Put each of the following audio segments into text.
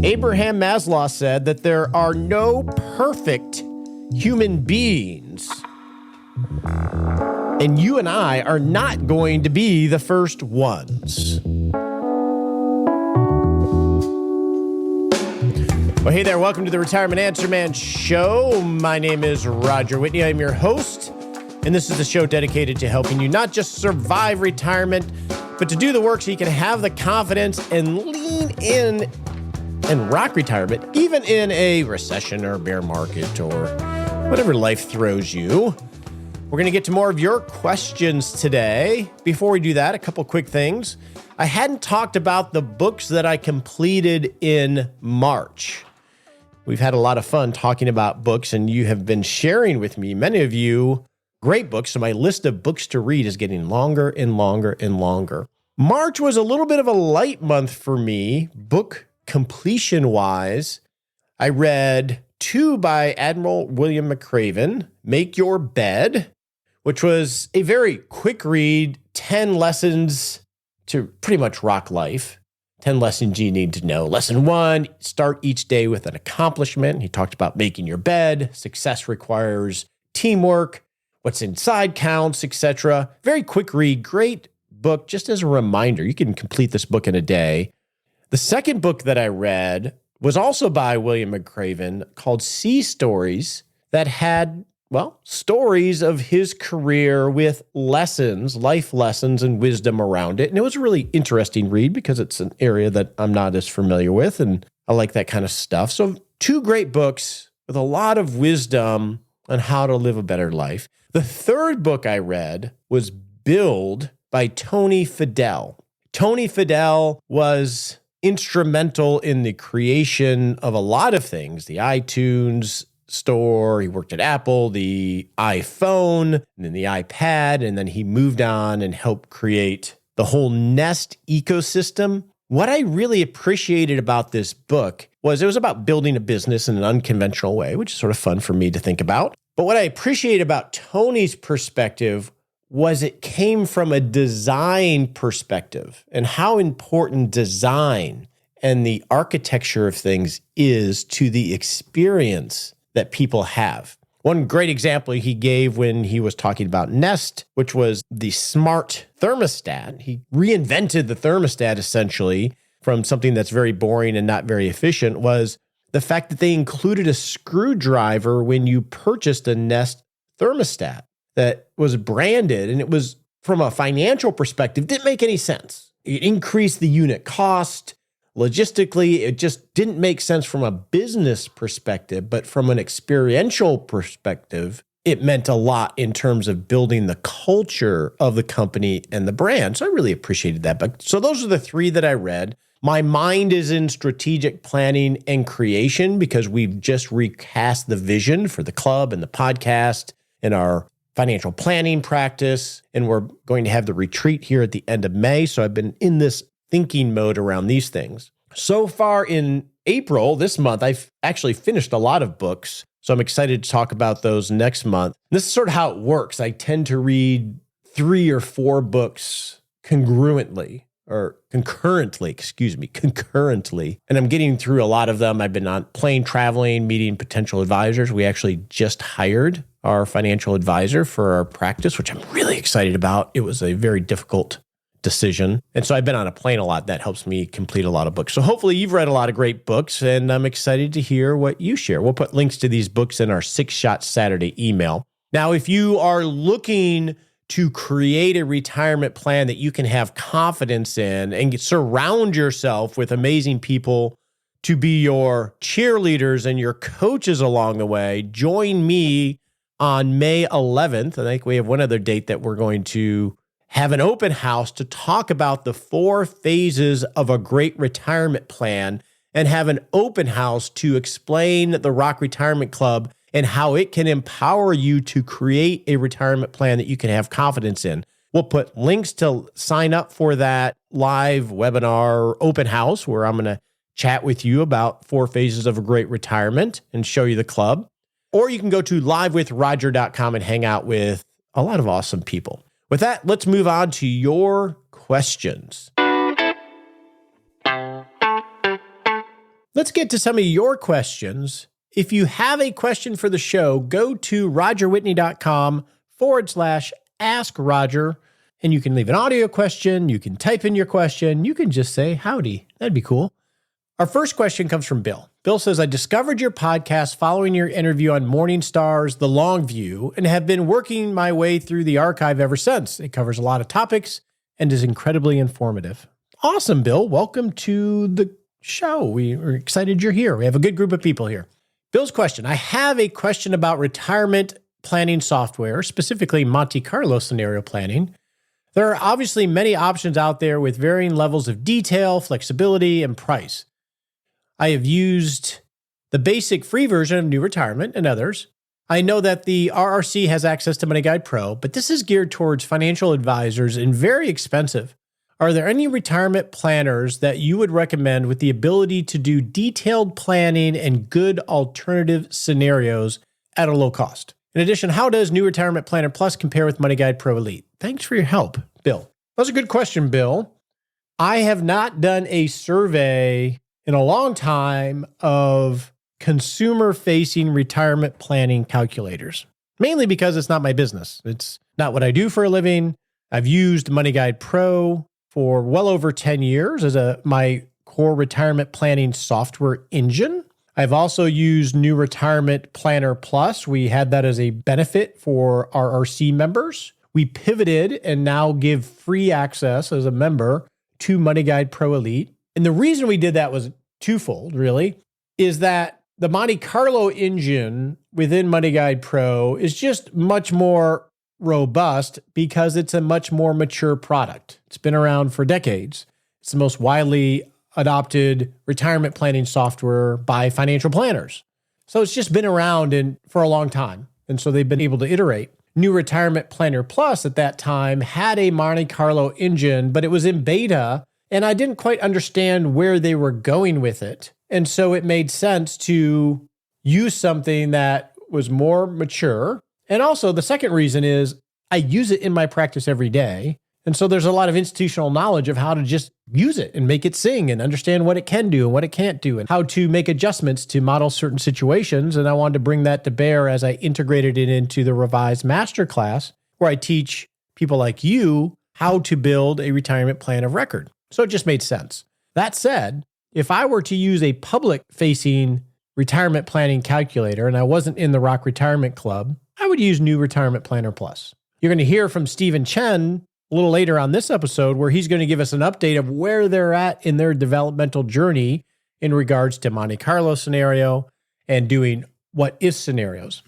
Abraham Maslow said that there are no perfect human beings. And you and I are not going to be the first ones. Well, hey there. Welcome to the Retirement Answer Man Show. My name is Roger Whitney. I'm your host, and this is the show dedicated to helping you not just survive retirement, but to do the work so you can have the confidence and lean in and rock retirement, even in a recession or bear market or whatever life throws you. We're going to get to more of your questions today. Before we do that, a couple quick things. I hadn't talked about the books that I completed in March. We've had a lot of fun talking about books, and you have been sharing with me, many of you, great books. So my list of books to read is getting longer and longer and longer. March was a little bit of a light month for me, book completion-wise. I read 2 by Admiral William McRaven, Make Your Bed, which was a very quick read, 10 lessons to pretty much rock life. 10 lessons you need to know. Lesson 1, start each day with an accomplishment. He talked about making your bed. Success requires teamwork. What's inside counts, etc. Very quick read, great book. Just as a reminder, you can complete this book in a day. The second book that I read was also by William McRaven called Sea Stories, that had, stories of his career with lessons, life lessons and wisdom around it. And it was a really interesting read because it's an area that I'm not as familiar with, and I like that kind of stuff. So 2 great books with a lot of wisdom on how to live a better life. The third book I read was Build by Tony Fadell. Tony Fadell was instrumental in the creation of a lot of things, the iTunes store. He worked at Apple, the iPhone, and then the iPad, and then he moved on and helped create the whole Nest ecosystem. What I really appreciated about this book was it was about building a business in an unconventional way, which is sort of fun for me to think about. But what I appreciate about Tony's perspective was it came from a design perspective and how important design and the architecture of things is to the experience that people have. One great example he gave when he was talking about Nest, which was the smart thermostat. He reinvented the thermostat essentially from something that's very boring and not very efficient, was the fact that they included a screwdriver when you purchased a Nest thermostat that was branded, and it was, from a financial perspective, didn't make any sense. It increased the unit cost. Logistically, it just didn't make sense from a business perspective, but from an experiential perspective, it meant a lot in terms of building the culture of the company and the brand. So I really appreciated that book. So those are the 3 that I read. My mind is in strategic planning and creation because we've just recast the vision for the club and the podcast and our financial planning practice. And we're going to have the retreat here at the end of May. So I've been in this thinking mode around these things. So far in April, this month, I've actually finished a lot of books. So I'm excited to talk about those next month. This is sort of how it works. I tend to read 3 or 4 books concurrently. And I'm getting through a lot of them. I've been on plane traveling, meeting potential advisors. We actually just hired our financial advisor for our practice, which I'm really excited about. It was a very difficult decision. And so I've been on a plane a lot. That helps me complete a lot of books. So hopefully you've read a lot of great books, and I'm excited to hear what you share. We'll put links to these books in our 6-Shot Saturday email. Now, if you are looking to create a retirement plan that you can have confidence in and surround yourself with amazing people to be your cheerleaders and your coaches along the way, join me on May 11th. I think we have one other date that we're going to have an open house to talk about the 4 phases of a great retirement plan, and have an open house to explain the Rock Retirement Club and how it can empower you to create a retirement plan that you can have confidence in. We'll put links to sign up for that live webinar open house where I'm going to chat with you about 4 phases of a great retirement and show you the club. Or you can go to livewithroger.com and hang out with a lot of awesome people. With that, let's move on to your questions. Let's get to some of your questions. If you have a question for the show, go to rogerwhitney.com/Ask Roger, and you can leave an audio question. You can type in your question. You can just say howdy. That'd be cool. Our first question comes from Bill. Bill says, I discovered your podcast following your interview on Morningstar's The Long View and have been working my way through the archive ever since. It covers a lot of topics and is incredibly informative. Awesome, Bill. Welcome to the show. We are excited you're here. We have a good group of people here. Bill's question. I have a question about retirement planning software, specifically Monte Carlo scenario planning. There are obviously many options out there with varying levels of detail, flexibility, and price. I have used the basic free version of New Retirement and others. I know that the RRC has access to Money Guide Pro, but this is geared towards financial advisors and very expensive. Are there any retirement planners that you would recommend with the ability to do detailed planning and good alternative scenarios at a low cost? In addition, how does New Retirement Planner Plus compare with Money Guide Pro Elite? Thanks for your help, Bill. That's a good question, Bill. I have not done a survey in a long time of consumer-facing retirement planning calculators, mainly because it's not my business. It's not what I do for a living. I've used Money Guide Pro for well over 10 years as my core retirement planning software engine. I've also used New Retirement Planner Plus. We had that as a benefit for RRC members. We pivoted and now give free access as a member to Money Guide Pro Elite. And the reason we did that was twofold, really, is that the Monte Carlo engine within Money Guide Pro is just much more robust because it's a much more mature product. It's been around for decades. It's the most widely adopted retirement planning software by financial planners. So it's just been around for a long time. And so they've been able to iterate. New Retirement Planner Plus at that time had a Monte Carlo engine, but it was in beta, and I didn't quite understand where they were going with it. And so it made sense to use something that was more mature. And also the second reason is I use it in my practice every day. And so there's a lot of institutional knowledge of how to just use it and make it sing and understand what it can do and what it can't do and how to make adjustments to model certain situations. And I wanted to bring that to bear as I integrated it into the revised masterclass, where I teach people like you how to build a retirement plan of record. So it just made sense. That said, if I were to use a public-facing retirement planning calculator and I wasn't in the Rock Retirement Club, I would use New Retirement Planner Plus. You're going to hear from Steven Chen a little later on this episode, where he's going to give us an update of where they're at in their developmental journey in regards to Monte Carlo scenario and doing what if scenarios.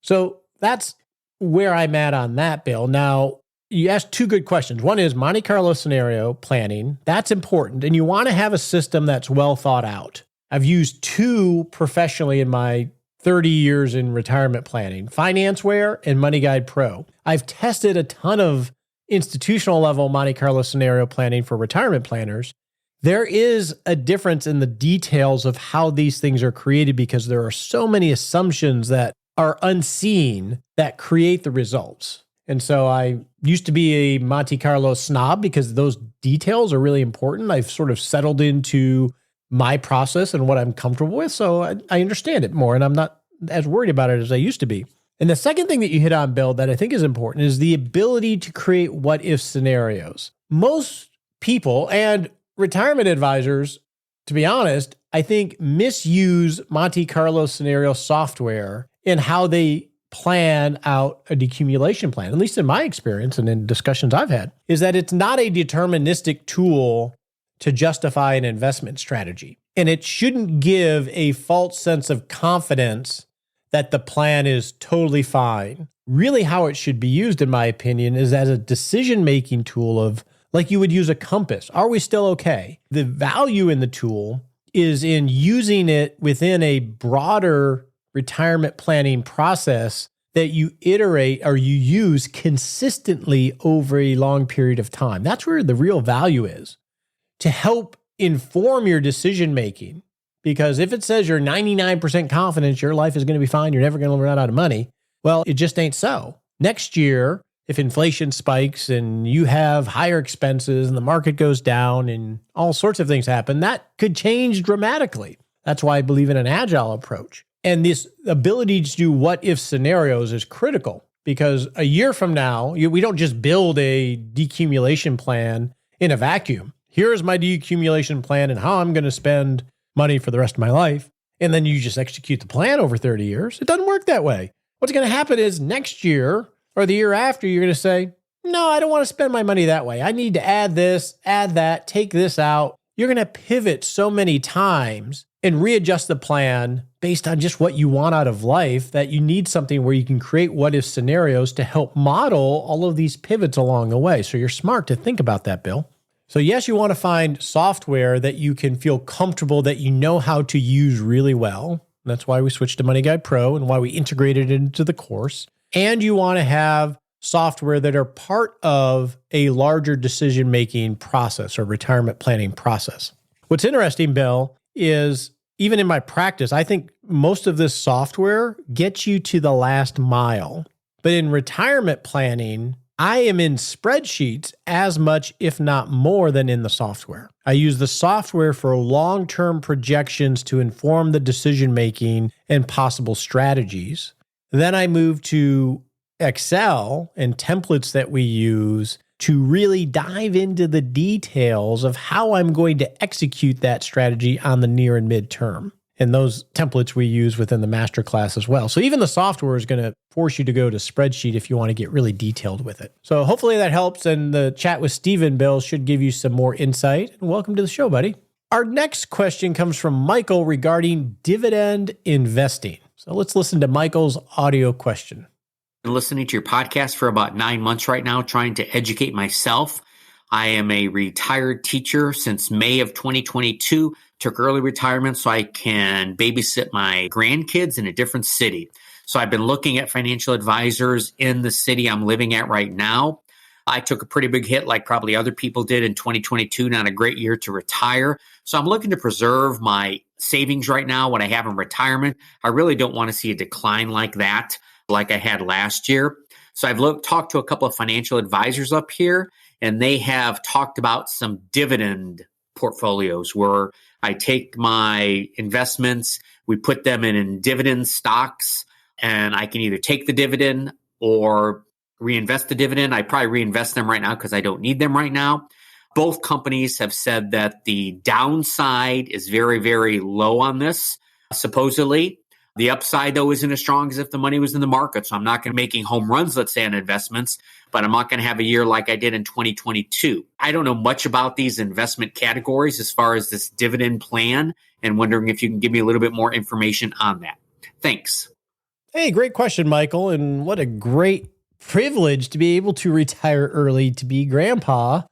So that's where I'm at on that, Bill. Now, you asked two good questions. One is Monte Carlo scenario planning. That's important. And you want to have a system that's well thought out. I've used two professionally in my 30 years in retirement planning, FinanceWare and Money Guide Pro. I've tested a ton of institutional level Monte Carlo scenario planning for retirement planners. There is a difference in the details of how these things are created because there are so many assumptions that are unseen that create the results. And so I used to be a Monte Carlo snob because those details are really important. I've sort of settled into my process and what I'm comfortable with. So I understand it more and I'm not as worried about it as I used to be. And the second thing that you hit on, Bill, that I think is important is the ability to create what-if scenarios. Most people and retirement advisors, to be honest, I think misuse Monte Carlo scenario software in how they plan out a decumulation plan, at least in my experience and in discussions I've had, is that it's not a deterministic tool to justify an investment strategy. And it shouldn't give a false sense of confidence that the plan is totally fine. Really how it should be used, in my opinion, is as a decision-making tool of, like you would use a compass. Are we still okay? The value in the tool is in using it within a broader retirement planning process that you iterate or you use consistently over a long period of time. That's where the real value is, to help inform your decision-making. Because if it says you're 99% confident your life is going to be fine, you're never going to run out of money, well, it just ain't so. Next year, if inflation spikes and you have higher expenses and the market goes down and all sorts of things happen, that could change dramatically. That's why I believe in an agile approach. And this ability to do what if scenarios is critical, because a year from now, we don't just build a decumulation plan in a vacuum. Here's my decumulation plan and how I'm going to spend money for the rest of my life. And then you just execute the plan over 30 years. It doesn't work that way. What's going to happen is next year or the year after, you're going to say, no, I don't want to spend my money that way. I need to add this, add that, take this out. You're going to pivot so many times and readjust the plan based on just what you want out of life that you need something where you can create what if scenarios to help model all of these pivots along the way. So you're smart to think about that, Bill. So yes, you want to find software that you can feel comfortable that you know how to use really well. That's why we switched to Money Guide Pro and why we integrated it into the course. And you want to have software that are part of a larger decision-making process or retirement planning process. What's interesting, Bill, is even in my practice, I think most of this software gets you to the last mile. But in retirement planning, I am in spreadsheets as much, if not more, than in the software. I use the software for long-term projections to inform the decision-making and possible strategies. Then I move to Excel and templates that we use to really dive into the details of how I'm going to execute that strategy on the near and midterm. And those templates we use within the masterclass as well. So even the software is going to force you to go to spreadsheet if you want to get really detailed with it. So hopefully that helps. And the chat with Steven, Bill, should give you some more insight. And welcome to the show, buddy. Our next question comes from Michael regarding dividend investing. So let's listen to Michael's audio question. Been listening to your podcast for about 9 months right now, trying to educate myself. I am a retired teacher since May of 2022, took early retirement so I can babysit my grandkids in a different city. So I've been looking at financial advisors in the city I'm living at right now. I took a pretty big hit like probably other people did in 2022, not a great year to retire. So I'm looking to preserve my savings right now, what I have in retirement. I really don't want to see a decline like that, like I had last year. So I've talked to a couple of financial advisors up here, and they have talked about some dividend portfolios where I take my investments, we put them in dividend stocks, and I can either take the dividend or reinvest the dividend. I probably reinvest them right now because I don't need them right now. Both companies have said that the downside is very, very low on this, supposedly. The upside, though, isn't as strong as if the money was in the market. So I'm not going to be making home runs, let's say, on investments, but I'm not going to have a year like I did in 2022. I don't know much about these investment categories as far as this dividend plan, and wondering if you can give me a little bit more information on that. Thanks. Hey, great question, Michael. And what a great privilege to be able to retire early to be grandpa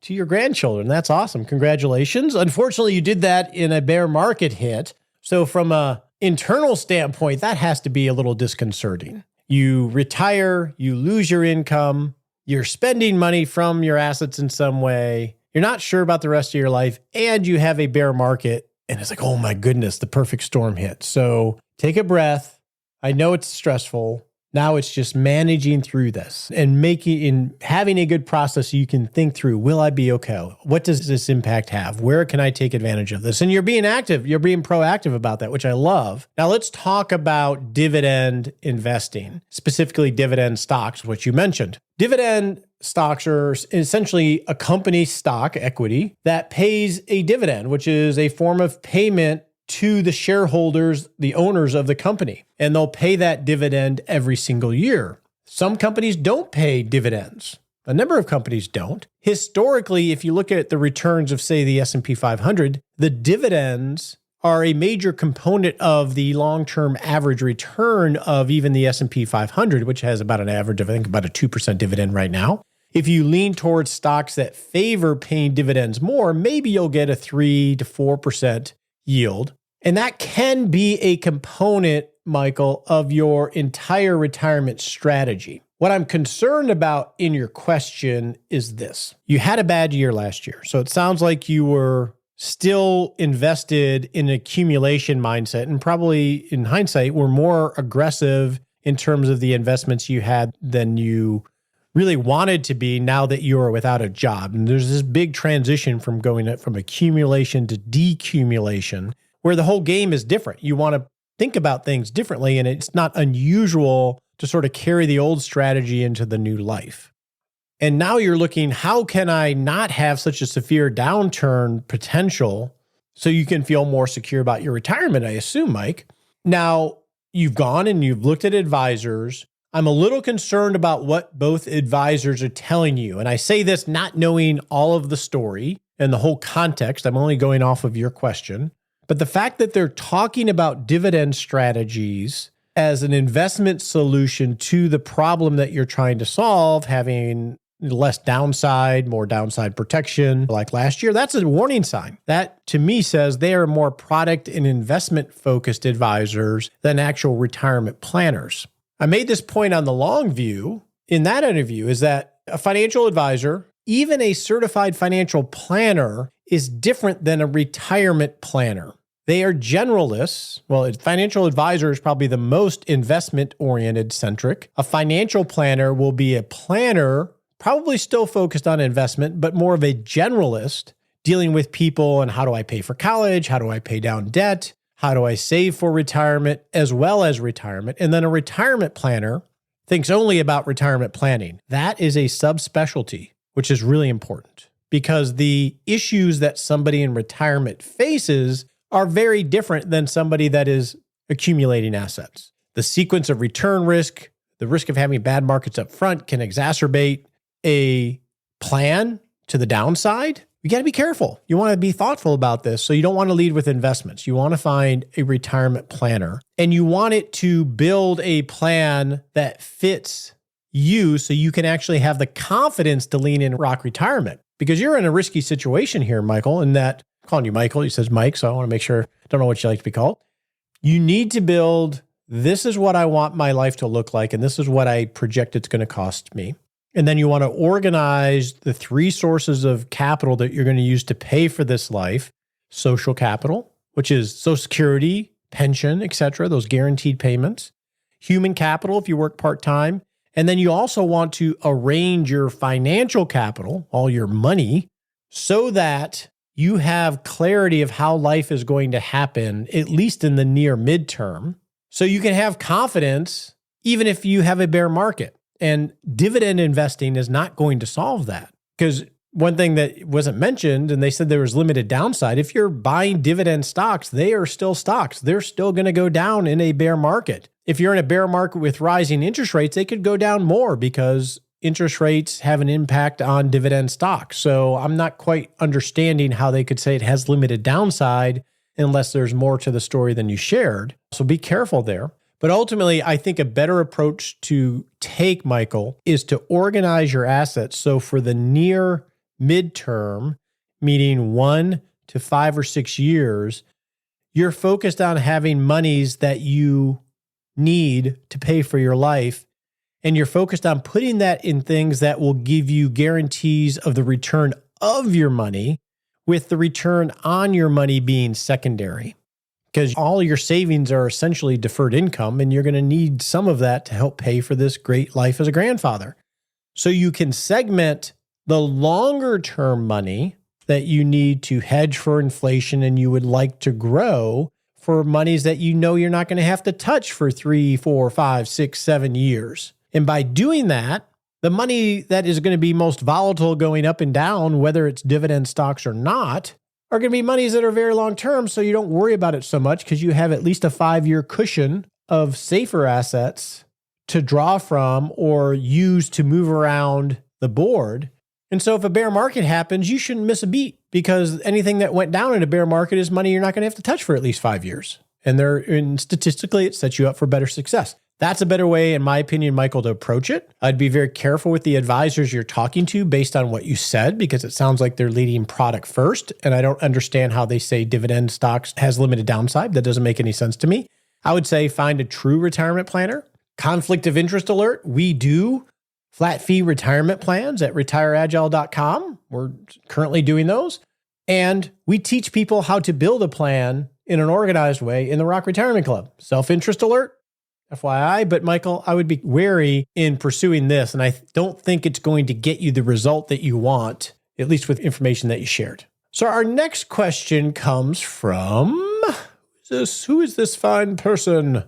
to your grandchildren. That's awesome. Congratulations. Unfortunately, you did that in a bear market hit. So from a internal standpoint, that has to be a little disconcerting. You retire, you lose your income, you're spending money from your assets in some way, you're not sure about the rest of your life, and you have a bear market, and it's like, oh my goodness, the perfect storm hit. So take a breath. I know it's stressful. Now it's just managing through this and having a good process so you can think through, will I be okay? What does this impact have? Where can I take advantage of this? And you're being active. You're being proactive about that, which I love. Now let's talk about dividend investing, specifically dividend stocks, which you mentioned. Dividend stocks are essentially a company stock equity that pays a dividend, which is a form of payment to the shareholders, the owners of the company, and they'll pay that dividend every single year. Some companies don't pay dividends. A number of companies don't. Historically, if you look at the returns of, say, the S&P 500, the dividends are a major component of the long-term average return of even the S&P 500, which has about an average of, I think, about a 2% dividend right now. If you lean towards stocks that favor paying dividends more, maybe you'll get a 3 to 4% yield. And that can be a component, Michael, of your entire retirement strategy. What I'm concerned about in your question is this. You had a bad year last year. So it sounds like you were still invested in an accumulation mindset, and probably in hindsight were more aggressive in terms of the investments you had than you really wanted to be now that you are without a job. And there's this big transition from going from accumulation to decumulation. where the whole game is different. You want to think about things differently, and it's not unusual to sort of carry the old strategy into the new life. And now you're looking, how can I not have such a severe downturn potential so you can feel more secure about your retirement, I assume, Mike. Now, you've gone and you've looked at advisors. I'm a little concerned about what both advisors are telling you. And I say this not knowing all of the story and the whole context. I'm only going off of your question. But the fact that they're talking about dividend strategies as an investment solution to the problem that you're trying to solve, having less downside, more downside protection like last year, that's a warning sign. That to me says they are more product and investment focused advisors than actual retirement planners. I made this point on the long view in that interview is that a financial advisor, even a certified financial planner, is different than a retirement planner. They are generalists. Well, a financial advisor is probably the most investment-oriented centric. A financial planner will be a planner, probably still focused on investment, but more of a generalist, dealing with people and how do I pay for college? How do I pay down debt? How do I save for retirement as well as retirement? And then a retirement planner thinks only about retirement planning. That is a subspecialty, which is really important because the issues that somebody in retirement faces are very different than somebody that is accumulating assets. The sequence of return risk, the risk of having bad markets up front can exacerbate a plan to the downside. You got to be careful. You want to be thoughtful about this. So you don't want to lead with investments. You want to find a retirement planner and you want it to build a plan that fits you so you can actually have the confidence to lean in rock retirement because you're in a risky situation here, Michael, in that I'm calling you Michael. He says Mike, so I want to make sure, don't know what you like to be called. You need to build, this is what I want my life to look like, and this is what I project it's going to cost me. And then you want to organize the three sources of capital that you're going to use to pay for this life. Social capital, which is Social Security, pension, et cetera, those guaranteed payments. Human capital, if you work part-time. And then you also want to arrange your financial capital, all your money, so that you have clarity of how life is going to happen, at least in the near midterm, so you can have confidence even if you have a bear market. And dividend investing is not going to solve that. Because one thing that wasn't mentioned, and they said there was limited downside, if you're buying dividend stocks, they are still stocks. They're still going to go down in a bear market. If you're in a bear market with rising interest rates, they could go down more because interest rates have an impact on dividend stocks. So I'm not quite understanding how they could say it has limited downside unless there's more to the story than you shared. So be careful there. But ultimately, I think a better approach to take, Michael, is to organize your assets. So for the near midterm, meaning 1 to 5 or 6 years, you're focused on having monies that you need to pay for your life. And you're focused on putting that in things that will give you guarantees of the return of your money, with the return on your money being secondary. Because all your savings are essentially deferred income, and you're going to need some of that to help pay for this great life as a grandfather. So you can segment the longer term money that you need to hedge for inflation and you would like to grow for monies that you know you're not going to have to touch for 3, 4, 5, 6, 7 years. And by doing that, the money that is going to be most volatile going up and down, whether it's dividend stocks or not, are going to be monies that are very long term, so you don't worry about it so much because you have at least a 5-year cushion of safer assets to draw from or use to move around the board. And so if a bear market happens, you shouldn't miss a beat because anything that went down in a bear market is money you're not going to have to touch for at least 5 years. And statistically, it sets you up for better success. That's a better way, in my opinion, Michael, to approach it. I'd be very careful with the advisors you're talking to based on what you said, because it sounds like they're leading product first. And I don't understand how they say dividend stocks has limited downside. That doesn't make any sense to me. I would say find a true retirement planner. Conflict of interest alert. We do flat fee retirement plans at retireagile.com. We're currently doing those. And we teach people how to build a plan in an organized way in the Rock Retirement Club. Self-interest alert. FYI, but Michael, I would be wary in pursuing this, and I don't think it's going to get you the result that you want, at least with information that you shared. So our next question comes from Who is this fine person?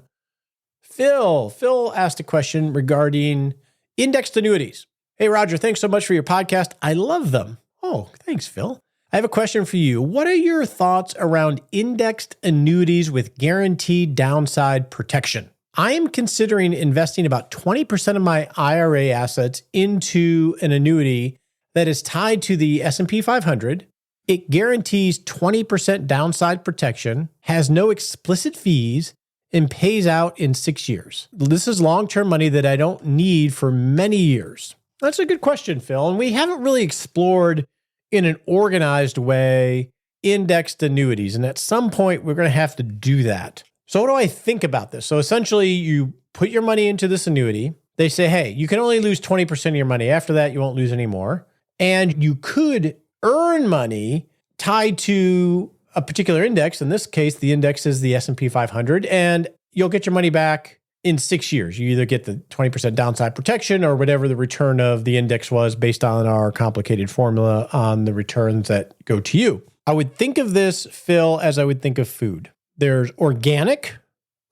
Phil. Phil asked a question regarding indexed annuities. Hey, Roger, thanks so much for your podcast. I love them. Oh, thanks, Phil. I have a question for you. What are your thoughts around indexed annuities with guaranteed downside protection? I am considering investing about 20% of my IRA assets into an annuity that is tied to the S&P 500. It guarantees 20% downside protection, has no explicit fees, and pays out in 6 years. This is long-term money that I don't need for many years. That's a good question, Phil. And we haven't really explored in an organized way indexed annuities. And at some point, we're going to have to do that. So what do I think about this? So essentially, you put your money into this annuity. They say, hey, you can only lose 20% of your money. After that, you won't lose any more. And you could earn money tied to a particular index. In this case, the index is the S&P 500, and you'll get your money back in 6 years. You either get the 20% downside protection or whatever the return of the index was based on our complicated formula on the returns that go to you. I would think of this, Phil, as I would think of food. There's organic,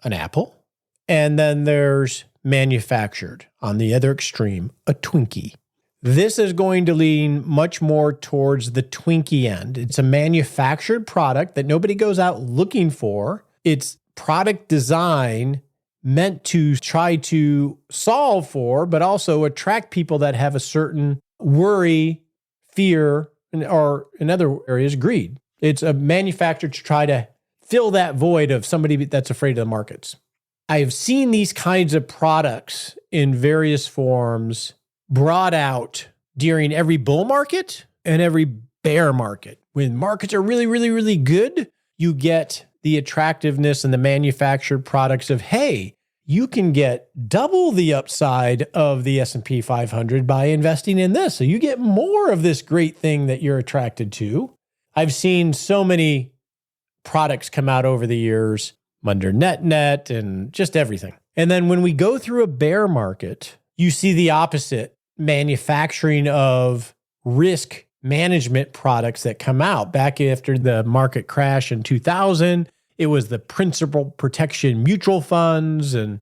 an apple, and then there's manufactured. On the other extreme, a Twinkie. This is going to lean much more towards the Twinkie end. It's a manufactured product that nobody goes out looking for. It's product design meant to try to solve for, but also attract people that have a certain worry, fear, or in other areas, greed. It's a manufactured to try to fill that void of somebody that's afraid of the markets. I have seen these kinds of products in various forms brought out during every bull market and every bear market. When markets are really, really, really good, you get the attractiveness and the manufactured products of, hey, you can get double the upside of the S&P 500 by investing in this. So you get more of this great thing that you're attracted to. I've seen so many products come out over the years under net and just everything. And then when we go through a bear market, you see the opposite manufacturing of risk management products that come out. Back after the market crash in 2000, it was the principal protection mutual funds, and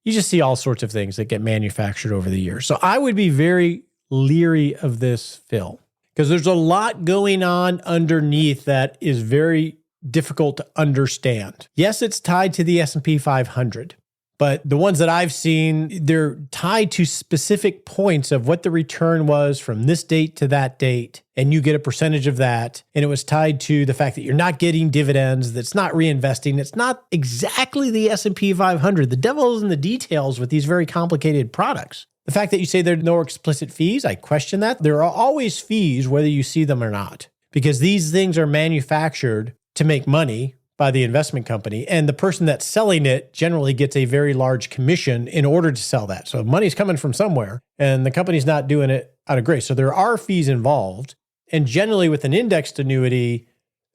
you just see all sorts of things that get manufactured over the years. So I would be very leery of this, Phil, because there's a lot going on underneath that is very difficult to understand. Yes, it's tied to the S&P 500. But the ones that I've seen, they're tied to specific points of what the return was from this date to that date, and you get a percentage of that. And it was tied to the fact that you're not getting dividends, that's not reinvesting. It's not exactly the S&P 500. The devil is in the details with these very complicated products. The fact that you say there are no explicit fees, I question that. There are always fees, whether you see them or not, because these things are manufactured to make money by the investment company, and the person that's selling it generally gets a very large commission in order to sell that. So money's coming from somewhere, and the company's not doing it out of grace. So there are fees involved. And generally with an indexed annuity,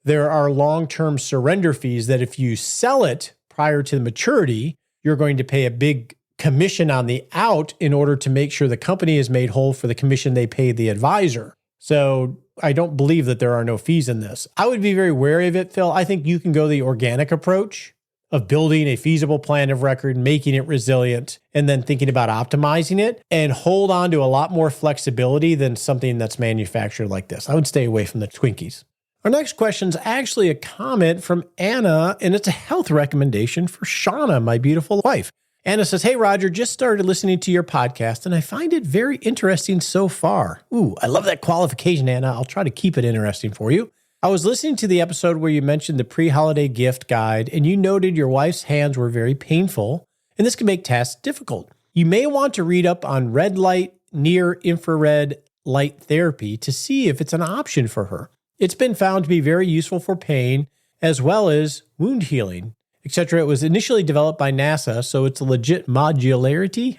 there are long-term surrender fees that if you sell it prior to the maturity, you're going to pay a big commission on the out in order to make sure the company is made whole for the commission they paid the advisor. So I don't believe that there are no fees in this. I would be very wary of it, Phil. I think you can go the organic approach of building a feasible plan of record, making it resilient, and then thinking about optimizing it, and hold on to a lot more flexibility than something that's manufactured like this. I would stay away from the Twinkies. Our next question is actually a comment from Anna, and it's a health recommendation for Shawna, my beautiful wife. Anna says, hey, Roger, just started listening to your podcast, and I find it very interesting so far. Ooh, I love that qualification, Anna. I'll try to keep it interesting for you. I was listening to the episode where you mentioned the pre-holiday gift guide, and you noted your wife's hands were very painful, and this can make tasks difficult. You may want to read up on red light, near infrared light therapy to see if it's an option for her. It's been found to be very useful for pain, as well as wound healing, etc. It was initially developed by NASA, so it's a legit modularity.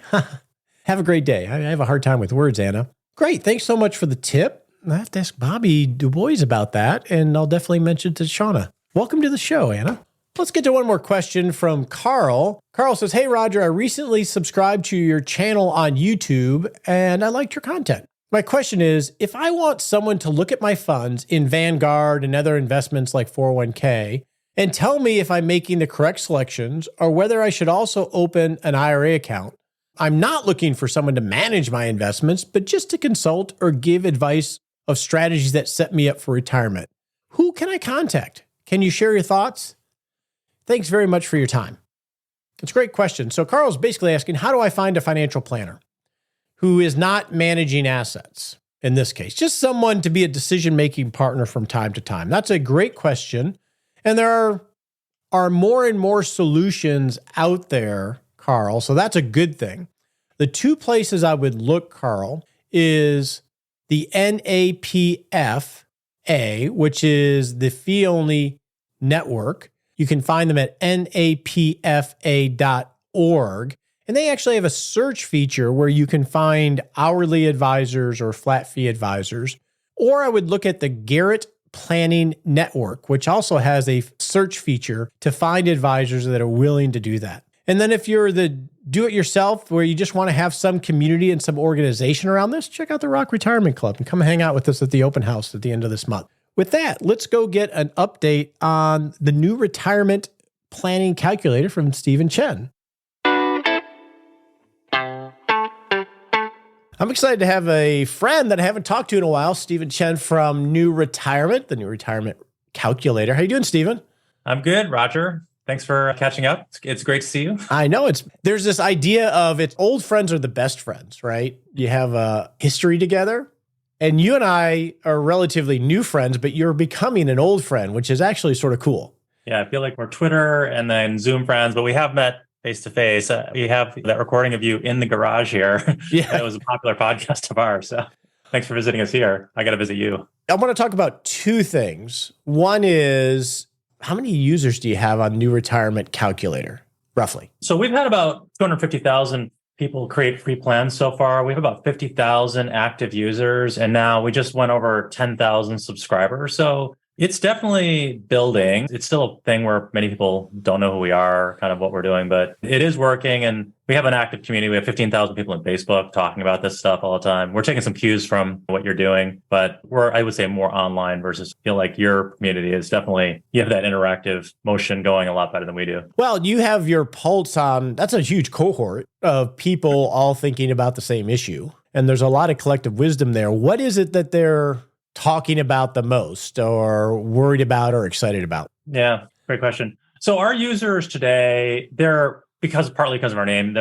Have a great day. I have a hard time with words, Anna. Great. Thanks so much for the tip. I have to ask Bobby DuBois about that, and I'll definitely mention it to Shawna. Welcome to the show, Anna. Let's get to one more question from Carl. Carl says, hey, Roger, I recently subscribed to your channel on YouTube, and I liked your content. My question is, if I want someone to look at my funds in Vanguard and other investments like 401k, and tell me if I'm making the correct selections or whether I should also open an IRA account. I'm not looking for someone to manage my investments, but just to consult or give advice of strategies that set me up for retirement. Who can I contact? Can you share your thoughts? Thanks very much for your time. It's a great question. So Carl's basically asking, how do I find a financial planner who is not managing assets in this case? Just someone to be a decision-making partner from time to time. That's a great question. And there are more and more solutions out there, Carl. So that's a good thing. The two places I would look, Carl, is the NAPFA, which is the fee-only network. You can find them at napfa.org. And they actually have a search feature where you can find hourly advisors or flat fee advisors. Or I would look at the Garrett Planning Network, which also has a search feature to find advisors that are willing to do that. And then if you're the do-it-yourself where you just want to have some community and some organization around this, check out the Rock Retirement Club and come hang out with us at the open house at the end of this month. With that, let's go get an update on the new retirement planning calculator from Steven Chen. I'm excited to have a friend that I haven't talked to in a while, Steven Chen from New Retirement, the New Retirement Calculator. How you doing, Steven? I'm good, Roger. Thanks for catching up. It's great to see you. I know there's this idea of old friends are the best friends, right? You have a history together. And you and I are relatively new friends, but you're becoming an old friend, which is actually sort of cool. Yeah, I feel like we're Twitter and then Zoom friends, but we have met face to face. We have that recording of you in the garage here. Yeah. It was a popular podcast of ours. So thanks for visiting us here. I got to visit you. I want to talk about two things. One is, how many users do you have on New Retirement Calculator, roughly? So we've had about 250,000 people create free plans so far. We have about 50,000 active users, and now we just went over 10,000 subscribers. So it's definitely building. It's still a thing where many people don't know who we are, kind of what we're doing, but it is working. And we have an active community. We have 15,000 people on Facebook talking about this stuff all the time. We're taking some cues from what you're doing, but we're, I would say, more online versus feel like your community is definitely, you have that interactive motion going a lot better than we do. Well, you have your pulse on, that's a huge cohort of people all thinking about the same issue. And there's a lot of collective wisdom there. What is it that they're talking about the most or worried about or excited about? Yeah, great question. So our users today, partly because of our name,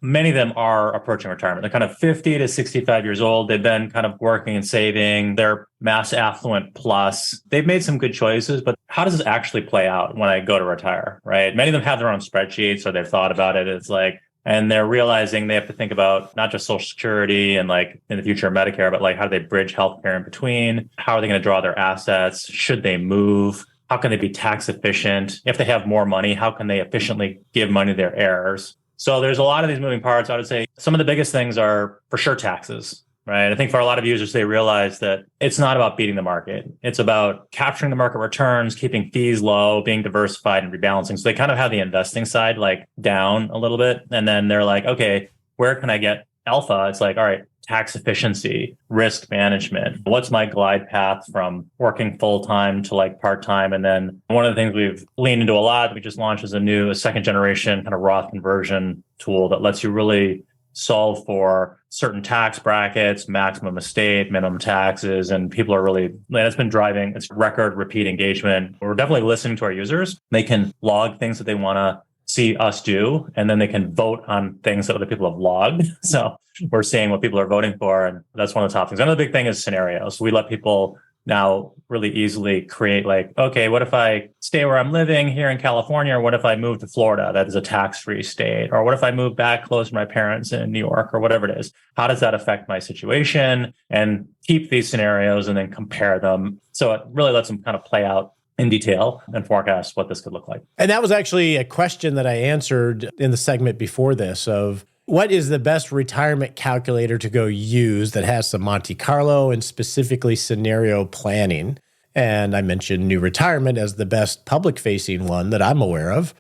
many of them are approaching retirement. They're kind of 50 to 65 years old. They've been kind of working and saving. They're mass affluent plus. They've made some good choices, but how does this actually play out when I go to retire, right? Many of them have their own spreadsheets or they've thought about it. It's like, and they're realizing they have to think about not just Social Security and like in the future Medicare, but like how do they bridge healthcare in between? How are they going to draw their assets? Should they move? How can they be tax efficient? If they have more money, how can they efficiently give money to their heirs? So there's a lot of these moving parts. I would say some of the biggest things are for sure taxes, right? I think for a lot of users, they realize that it's not about beating the market. It's about capturing the market returns, keeping fees low, being diversified and rebalancing. So they kind of have the investing side like down a little bit. And then they're like, okay, where can I get alpha? It's like, all right, tax efficiency, risk management. What's my glide path from working full time to like part time? And then one of the things we've leaned into a lot, we just launched is a second generation kind of Roth conversion tool that lets you really solve for certain tax brackets, maximum estate, minimum taxes, and people are really, that's been driving its record repeat engagement. We're definitely listening to our users. They can log things that they want to see us do, and then they can vote on things that other people have logged. So we're seeing what people are voting for, and that's one of the top things. Another big thing is scenarios. We let people now really easily create like, okay, what if I stay where I'm living here in California, or what if I move to Florida, that is a tax-free state, or what if I move back close to my parents in New York, or whatever it is? How does that affect my situation? And keep these scenarios and then compare them. So it really lets them kind of play out in detail and forecast what this could look like. And that was actually a question that I answered in the segment before this of what is the best retirement calculator to go use that has some Monte Carlo and specifically scenario planning. And I mentioned New Retirement as the best public-facing one that I'm aware of.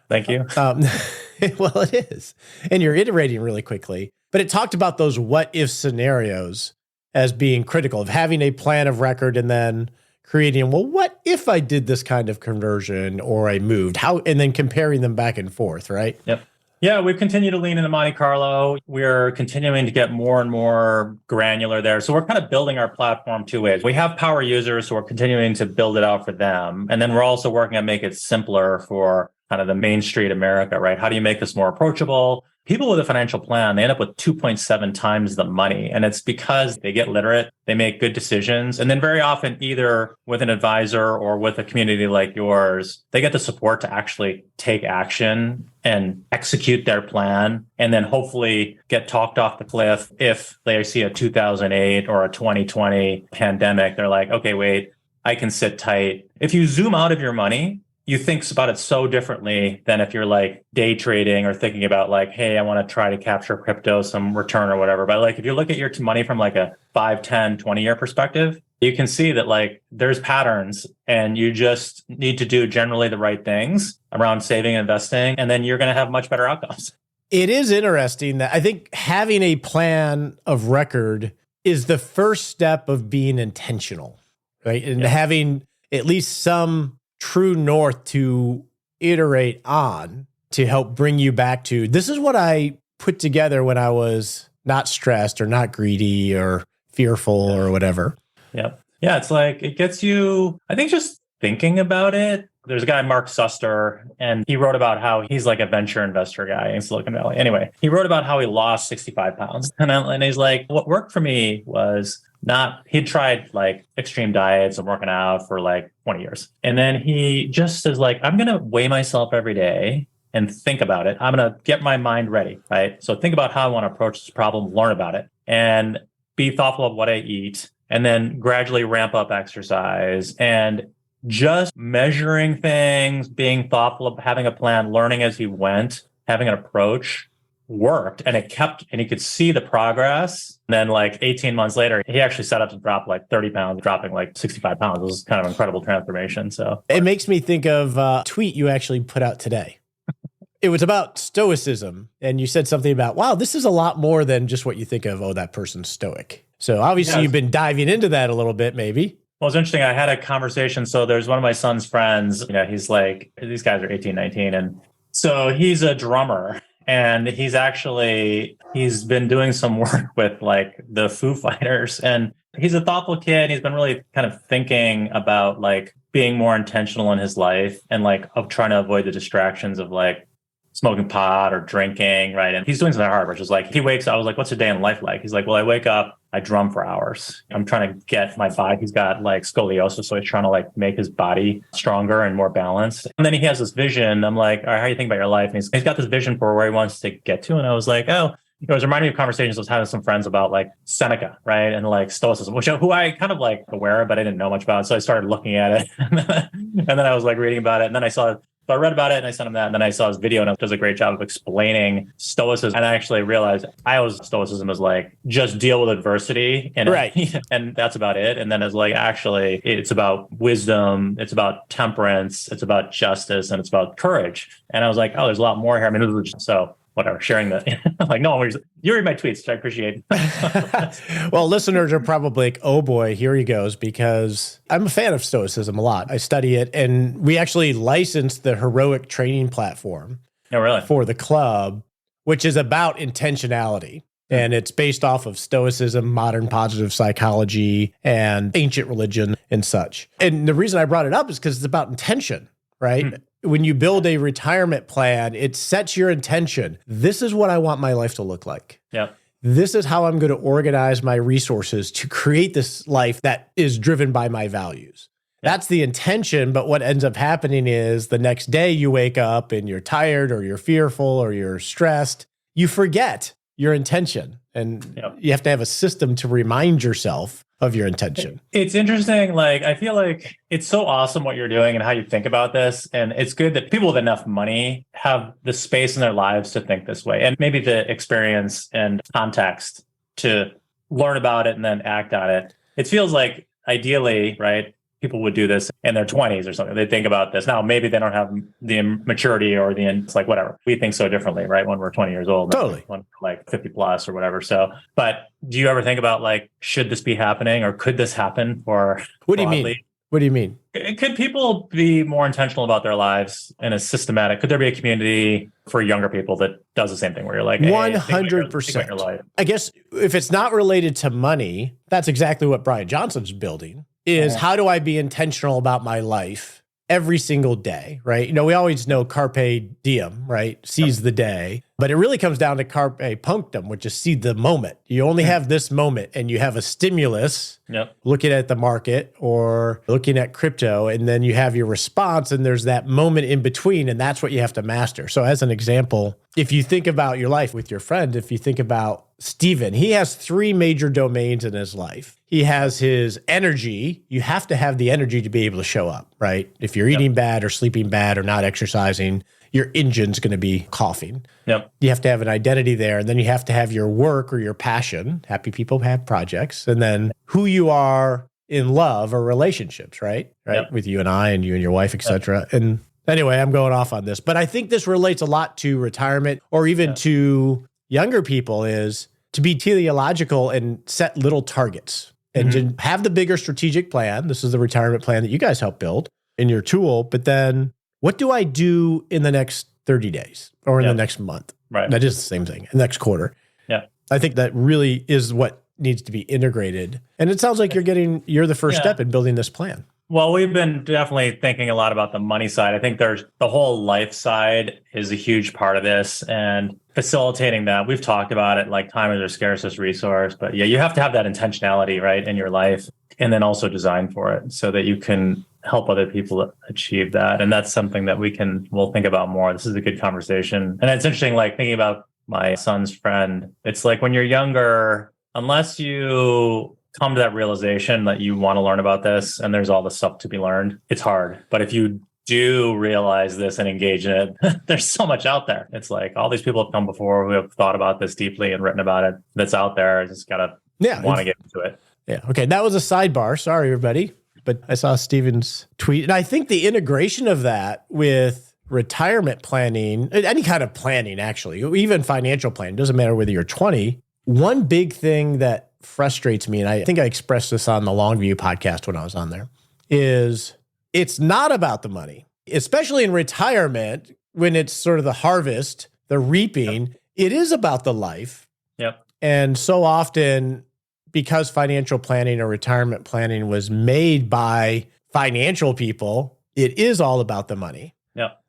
Thank you. Well, it is. And you're iterating really quickly. But it talked about those what-if scenarios as being critical of having a plan of record and then creating, well, what if I did this kind of conversion or I moved? How, and then comparing them back and forth, right? Yep. Yeah, we've continued to lean into Monte Carlo. We're continuing to get more and more granular there. So we're kind of building our platform two ways. We have power users, so we're continuing to build it out for them. And then we're also working on make it simpler for kind of the Main Street America, right? How do you make this more approachable? People with a financial plan, they end up with 2.7 times the money. And it's because they get literate, they make good decisions. And then very often, either with an advisor or with a community like yours, they get the support to actually take action and execute their plan. And then hopefully get talked off the cliff if they see a 2008 or a 2020 pandemic. They're like, okay, wait, I can sit tight. If you zoom out of your money, you think about it so differently than if you're like day trading or thinking about like, hey, I want to try to capture crypto, some return or whatever. But like, if you look at your money from like a 5, 10, 20-year perspective, you can see that like there's patterns and you just need to do generally the right things around saving and investing. And then you're going to have much better outcomes. It is interesting that I think having a plan of record is the first step of being intentional, right? And having at least some true north to iterate on to help bring you back to, this is what I put together when I was not stressed or not greedy or fearful or whatever. Yep. Yeah. It's like, it gets you, I think, just thinking about it. There's a guy, Mark Suster, and he wrote about how he's like a venture investor guy in Silicon Valley. Anyway, he wrote about how he lost 65 pounds. And he's like, what worked for me was he'd tried like extreme diets and working out for like 20 years. And then he just says like, I'm going to weigh myself every day and think about it. I'm going to get my mind ready, right? So think about how I want to approach this problem, learn about it, and be thoughtful of what I eat, and then gradually ramp up exercise and just measuring things, being thoughtful of having a plan, learning as he went, having an approach worked, and and he could see the progress. And then like 18 months later, he actually set up to drop like 30 pounds, dropping like 65 pounds. It was kind of an incredible transformation. So it makes me think of a tweet you actually put out today. It was about Stoicism. And you said something about, wow, this is a lot more than just what you think of. Oh, that person's stoic. So obviously you've been diving into that a little bit, maybe. Well, it's interesting. I had a conversation. So there's one of my son's friends, he's like, these guys are 18, 19. And so he's a drummer. And he's been doing some work with like the Foo Fighters, and he's a thoughtful kid. He's been really kind of thinking about like being more intentional in his life and like of trying to avoid the distractions of like smoking pot or drinking, right? And he's doing something hard, which is like, he wakes up, I was like, what's a day in life like? He's like, well, I wake up, I drum for hours. I'm trying to get my body. He's got like scoliosis, so he's trying to like make his body stronger and more balanced. And then he has this vision. I'm like, all right, how do you think about your life? And he's got this vision for where he wants to get to. And I was like, oh, it was reminding me of conversations I was having with some friends about like Seneca, right? And like Stoicism, who I kind of like aware of, but I didn't know much about. So I started looking at it and then I was like reading about it. And then so I read about it and I sent him that. And then I saw his video and it does a great job of explaining Stoicism. And I actually realized Stoicism is like, just deal with adversity. And, right. And that's about it. And then it's like, actually, it's about wisdom. It's about temperance. It's about justice. And it's about courage. And I was like, oh, there's a lot more here. I mean, so whatever, sharing that. I'm like, no, you read my tweets, which I appreciate. Well, listeners are probably like, oh boy, here he goes, because I'm a fan of Stoicism a lot. I study it, and we actually licensed the Heroic training platform for the club, which is about intentionality. And it's based off of Stoicism, modern positive psychology, and ancient religion and such. And the reason I brought it up is because it's about intention, right? When you build a retirement plan, it sets your intention. This is what I want my life to look like. Yeah. This is how I'm going to organize my resources to create this life that is driven by my values. Yeah. That's the intention. But what ends up happening is the next day you wake up and you're tired or you're fearful or you're stressed. You forget your intention. And you have to have a system to remind yourself of your intention. It's interesting. Like, I feel like it's so awesome what you're doing and how you think about this. And it's good that people with enough money have the space in their lives to think this way, and maybe the experience and context to learn about it and then act on it. It feels like ideally, right, people would do this in their 20s or something. They think about this. Now, maybe they don't have the maturity or it's like, whatever. We think so differently, right? When we're 20 years old, totally. When we're like 50 plus or whatever. So, but do you ever think about like, should this be happening or could this happen for what do you mean? What do you mean? Could people be more intentional about their lives in a systematic? Could there be a community for younger people that does the same thing where you're like, hey, 100%. think about your life? I guess if it's not related to money, that's exactly what Brian Johnson's building is how do I be intentional about my life every single day, right? We always know carpe diem, right? Seize the day. But it really comes down to carpe punctum, which is seize the moment. You only have this moment and you have a stimulus looking at the market or looking at crypto, and then you have your response and there's that moment in between, and that's what you have to master. So as an example, if you think about your life with your friend, if you think about Steven, he has 3 major domains in his life. He has his energy. You have to have the energy to be able to show up, right? If you're eating bad or sleeping bad or not exercising, your engine's going to be coughing. You have to have an identity there. And then you have to have your work or your passion. Happy people have projects. And then who you are in love or relationships, right? With you and I and you and your wife, et cetera. And anyway, I'm going off on this. But I think this relates a lot to retirement or even to younger people is to be teleological and set little targets and to have the bigger strategic plan. This is the retirement plan that you guys help build in your tool. But then what do I do in the next 30 days or in the next month? Right. That is the same thing. The next quarter. I think that really is what needs to be integrated. And it sounds like you're the first step in building this plan. Well, we've been definitely thinking a lot about the money side. I think there's the whole life side is a huge part of this and facilitating that. We've talked about it, like time is our scarcest resource, but you have to have that intentionality, right, in your life and then also design for it so that you can help other people achieve that. And that's something that we'll think about more. This is a good conversation. And it's interesting, like thinking about my son's friend, it's like when you're younger, unless you come to that realization that you want to learn about this and there's all this stuff to be learned, it's hard. But if you do realize this and engage in it, there's so much out there. It's like all these people have come before who have thought about this deeply and written about it. That's out there. I just got to want to get into it. Yeah. Okay. That was a sidebar. Sorry, everybody. But I saw Steven's tweet. And I think the integration of that with retirement planning, any kind of planning, actually, even financial planning, doesn't matter whether you're 20. One big thing that frustrates me, and I think I expressed this on the Longview podcast when I was on there, is it's not about the money, especially in retirement when it's sort of the harvest, the reaping. It is about the life. And so often, because financial planning or retirement planning was made by financial people, it is all about the money.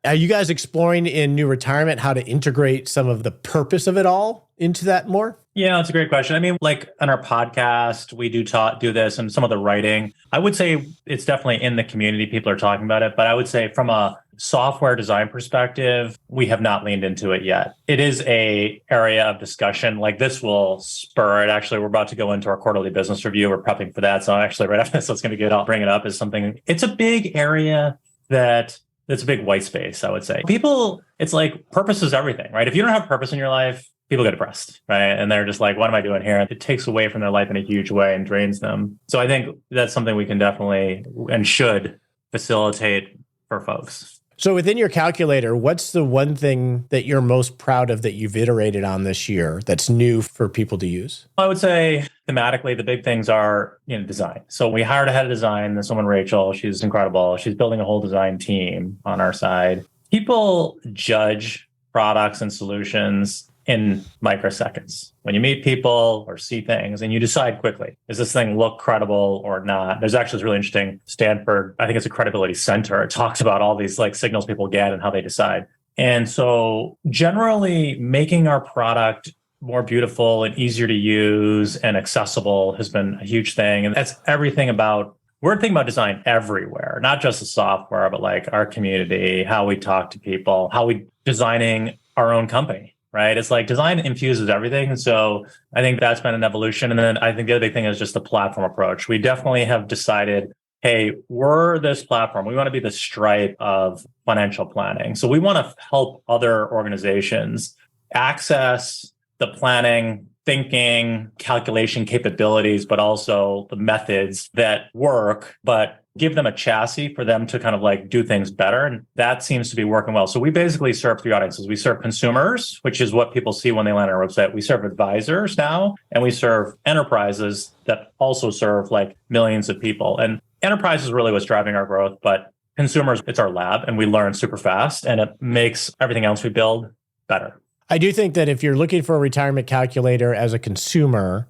Are you guys exploring in New Retirement how to integrate some of the purpose of it all into that more? Yeah, that's a great question. I mean, like on our podcast, we do this and some of the writing. I would say it's definitely in the community. People are talking about it. But I would say from a software design perspective, we have not leaned into it yet. It is a area of discussion. Like this will spur it. Actually, we're about to go into our quarterly business review. We're prepping for that. So actually right after this, it's going to be good. I'll bring it up as something. It's a big area that's a big white space, I would say. People, it's like purpose is everything, right? If you don't have purpose in your life, people get depressed, right? And they're just like, what am I doing here? It takes away from their life in a huge way and drains them. So I think that's something we can definitely and should facilitate for folks. So within your calculator, what's the one thing that you're most proud of that you've iterated on this year that's new for people to use? I would say thematically, the big things are design. So we hired a head of design, this woman, Rachel. She's incredible. She's building a whole design team on our side. People judge products and solutions in microseconds. When you meet people or see things and you decide quickly, does this thing look credible or not? There's actually this really interesting Stanford, I think it's a credibility center. It talks about all these like signals people get and how they decide. And so generally making our product more beautiful and easier to use and accessible has been a huge thing. And that's everything about, we're thinking about design everywhere, not just the software, but like our community, how we talk to people, how we designing our own company. Right. It's like design infuses everything. So I think that's been an evolution. And then I think the other big thing is just the platform approach. We definitely have decided, hey, we're this platform. We want to be the Stripe of financial planning. So we want to help other organizations access the planning, thinking, calculation capabilities, but also the methods that work, but give them a chassis for them to kind of like do things better. And that seems to be working well. So we basically serve 3 audiences. We serve consumers, which is what people see when they land on our website. We serve advisors now, and we serve enterprises that also serve like millions of people. And enterprise is really what's driving our growth, but consumers, it's our lab and we learn super fast and it makes everything else we build better. I do think that if you're looking for a retirement calculator as a consumer,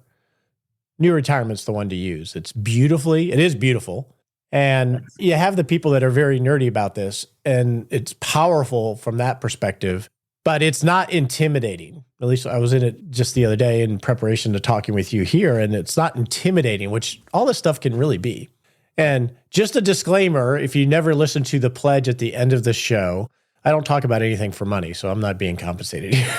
New Retirement's the one to use. It is beautiful. And you have the people that are very nerdy about this, and it's powerful from that perspective, but it's not intimidating. At least I was in it just the other day in preparation to talking with you here, and it's not intimidating, which all this stuff can really be. And just a disclaimer, if you never listen to the pledge at the end of the show, I don't talk about anything for money, so I'm not being compensated here.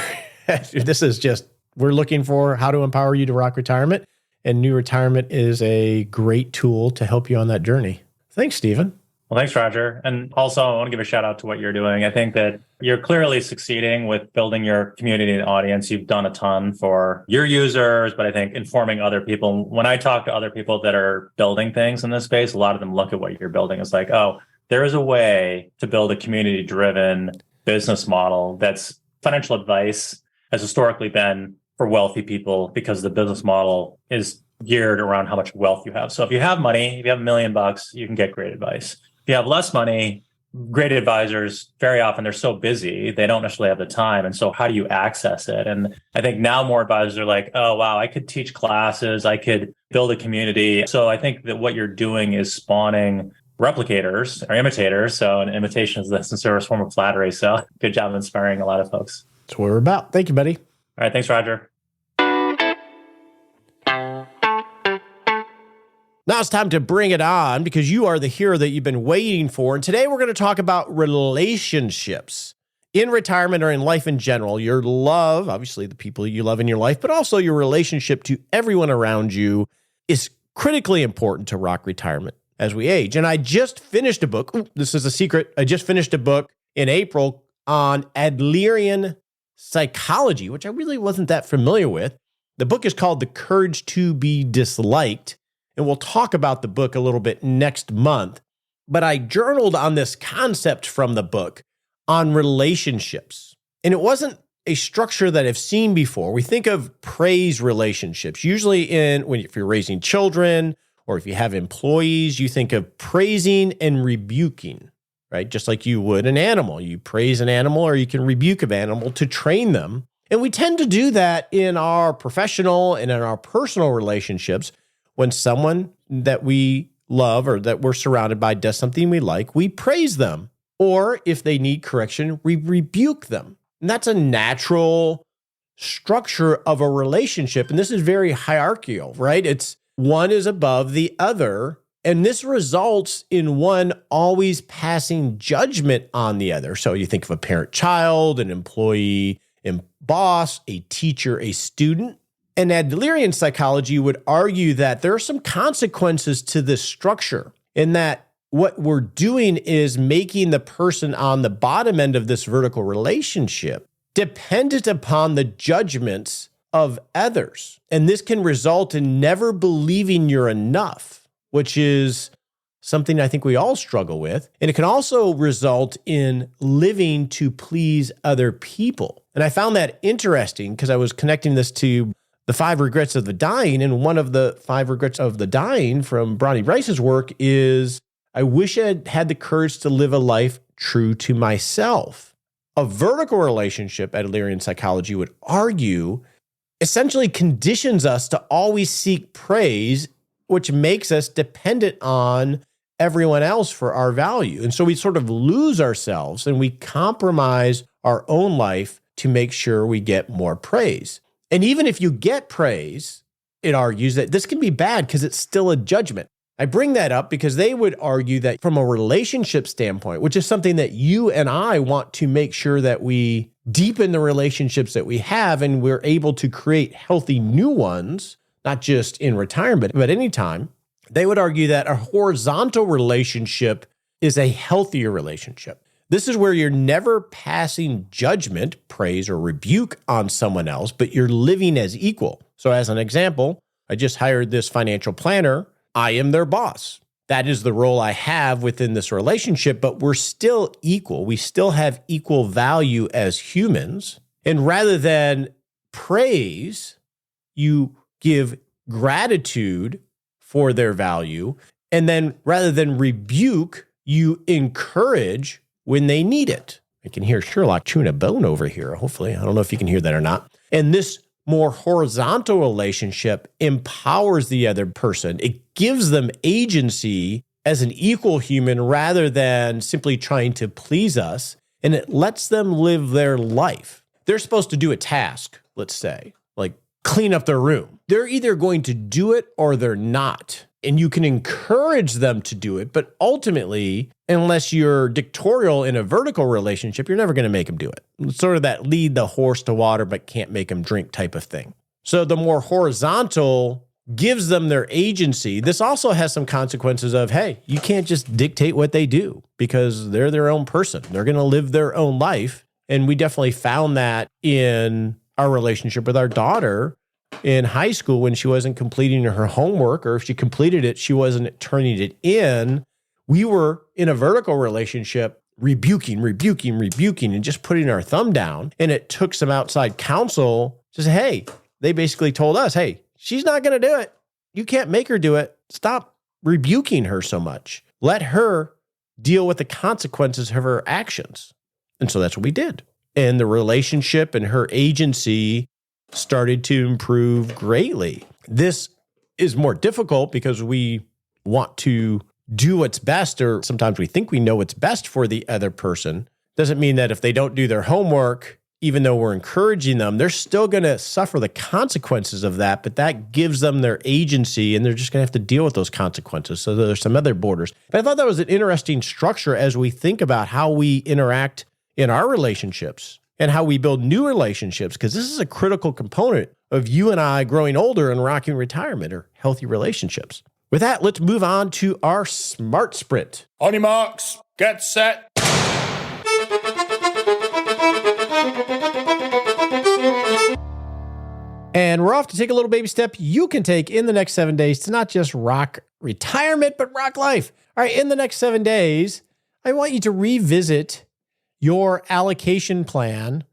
This is just, we're looking for how to empower you to rock retirement. And New Retirement is a great tool to help you on that journey. Thanks, Steven. Well, thanks, Roger. And also, I want to give a shout out to what you're doing. I think that you're clearly succeeding with building your community and audience. You've done a ton for your users, but I think informing other people. When I talk to other people that are building things in this space, a lot of them look at what you're building. It's like, oh, there is a way to build a community-driven business model that's financial advice has historically been for wealthy people because the business model is geared around how much wealth you have. So if you have money, if you have $1 million, you can get great advice. If you have less money, great advisors, very often they're so busy, they don't necessarily have the time. And so how do you access it? And I think now more advisors are like, oh, wow, I could teach classes, I could build a community. So I think that what you're doing is spawning replicators or imitators. So an imitation is the sincerest form of flattery. So good job inspiring a lot of folks. That's what we're about. Thank you, buddy. All right. Thanks, Roger. Now it's time to bring it on because you are the hero that you've been waiting for. And today we're going to talk about relationships in retirement or in life in general. Your love, obviously the people you love in your life, but also your relationship to everyone around you is critically important to rock retirement as we age. And I just finished a book. This is a secret. I just finished a book in April on Adlerian psychology, which I really wasn't that familiar with. The book is called The Courage to be Disliked. And we'll talk about the book a little bit next month. But I journaled on this concept from the book on relationships. And it wasn't a structure that I've seen before. We think of praise relationships. Usually if you're raising children or if you have employees, you think of praising and rebuking, right? Just like you would an animal. You praise an animal or you can rebuke an animal to train them. And we tend to do that in our professional and in our personal relationships. When someone that we love or that we're surrounded by does something we like, we praise them. Or if they need correction, we rebuke them. And that's a natural structure of a relationship. And this is very hierarchical, right? It's one is above the other. And this results in one always passing judgment on the other. So you think of a parent-child, an employee and boss, a teacher, a student. And Adlerian psychology would argue that there are some consequences to this structure in that what we're doing is making the person on the bottom end of this vertical relationship dependent upon the judgments of others. And this can result in never believing you're enough, which is something I think we all struggle with. And it can also result in living to please other people. And I found that interesting because I was connecting this to the 5 regrets of the dying. And one of the 5 regrets of the dying from Bronnie Bryce's work is, I wish I had had the courage to live a life true to myself. A vertical relationship, Adlerian psychology would argue, essentially conditions us to always seek praise, which makes us dependent on everyone else for our value. And so we sort of lose ourselves and we compromise our own life to make sure we get more praise. And even if you get praise, it argues that this can be bad because it's still a judgment. I bring that up because they would argue that from a relationship standpoint, which is something that you and I want to make sure that we deepen the relationships that we have and we're able to create healthy new ones, not just in retirement, but anytime. They would argue that a horizontal relationship is a healthier relationship. This is where you're never passing judgment, praise, or rebuke on someone else, but you're living as equal. So as an example, I just hired this financial planner. I am their boss. That is the role I have within this relationship, but we're still equal. We still have equal value as humans. And rather than praise, you give gratitude for their value And then rather than rebuke, you encourage when they need it. I can hear Sherlock chewing a bone over here, hopefully. I don't know if you can hear that or not. And this more horizontal relationship empowers the other person. It gives them agency as an equal human rather than simply trying to please us. And it lets them live their life. They're supposed to do a task, let's say, like clean up their room. They're either going to do it or they're not. And you can encourage them to do it, but ultimately, unless you're dictatorial in a vertical relationship, you're never going to make them do it. It's sort of that lead the horse to water, but can't make them drink type of thing. So the more horizontal gives them their agency. This also has some consequences of, hey, you can't just dictate what they do because they're their own person. They're going to live their own life. And we definitely found that in our relationship with our daughter in high school when she wasn't completing her homework, or if she completed it, she wasn't turning it in. We were in a vertical relationship, rebuking, and just putting our thumb down. And it took some outside counsel to say, hey, they basically told us, hey, she's not going to do it. You can't make her do it. Stop rebuking her so much. Let her deal with the consequences of her actions. And so that's what we did. And the relationship and her agency started to improve greatly. This is more difficult because we want to do what's best, or sometimes we think we know what's best for the other person. Doesn't mean that if they don't do their homework, even though we're encouraging them, they're still going to suffer the consequences of that, but that gives them their agency and they're just going to have to deal with those consequences. So there's some other borders. But I thought that was an interesting structure as we think about how we interact in our relationships and how we build new relationships, because this is a critical component of you and I growing older and rocking retirement or healthy relationships. With that, let's move on to our Smart Sprint. On your marks, get set. And we're off to take a little baby step you can take in the next 7 days to not just rock retirement, but rock life. All right, in the next 7 days, I want you to revisit your allocation plan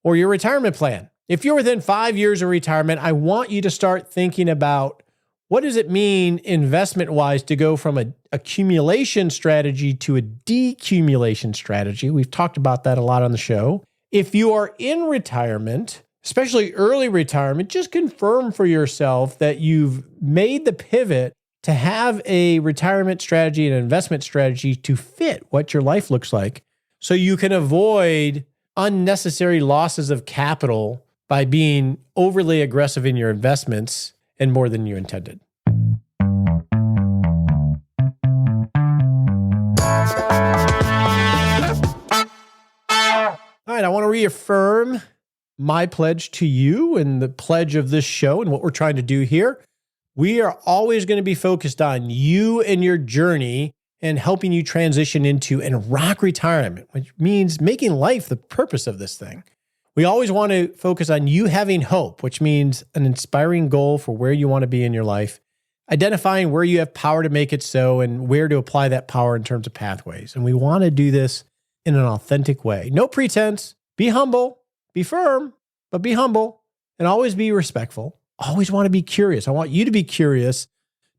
or your retirement plan. If you're within 5 years of retirement, I want you to start thinking about what does it mean investment-wise to go from an accumulation strategy to a decumulation strategy. We've talked about that a lot on the show. If you are in retirement, especially early retirement, just confirm for yourself that you've made the pivot to have a retirement strategy and an investment strategy to fit what your life looks like, so you can avoid unnecessary losses of capital by being overly aggressive in your investments and more than you intended. All right, I want to reaffirm my pledge to you and the pledge of this show and what we're trying to do here. We are always going to be focused on you and your journey and helping you transition into and rock retirement, which means making life the purpose of this thing. We always want to focus on you having hope, which means an inspiring goal for where you want to be in your life, identifying where you have power to make it so and where to apply that power in terms of pathways. And we want to do this in an authentic way. No pretense. Be humble, be firm, but be humble and always be respectful. Always want to be curious. I want you to be curious,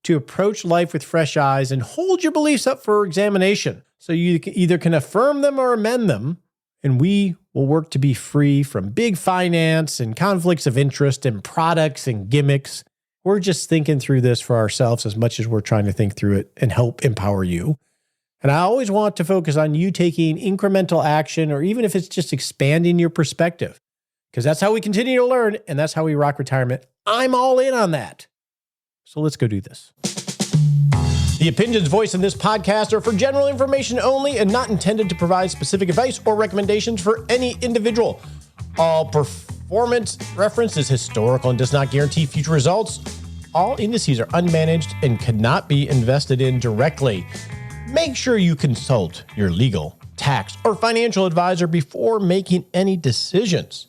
to approach life with fresh eyes and hold your beliefs up for examination so you either can affirm them or amend them. And we will work to be free from big finance and conflicts of interest and products and gimmicks. We're just thinking through this for ourselves as much as we're trying to think through it and help empower you. And I always want to focus on you taking incremental action, or even if it's just expanding your perspective, because that's how we continue to learn and that's how we rock retirement. I'm all in on that. So let's go do this. The opinions voiced in this podcast are for general information only and not intended to provide specific advice or recommendations for any individual. All performance reference is historical and does not guarantee future results. All indices are unmanaged and cannot be invested in directly. Make sure you consult your legal, tax, or financial advisor before making any decisions.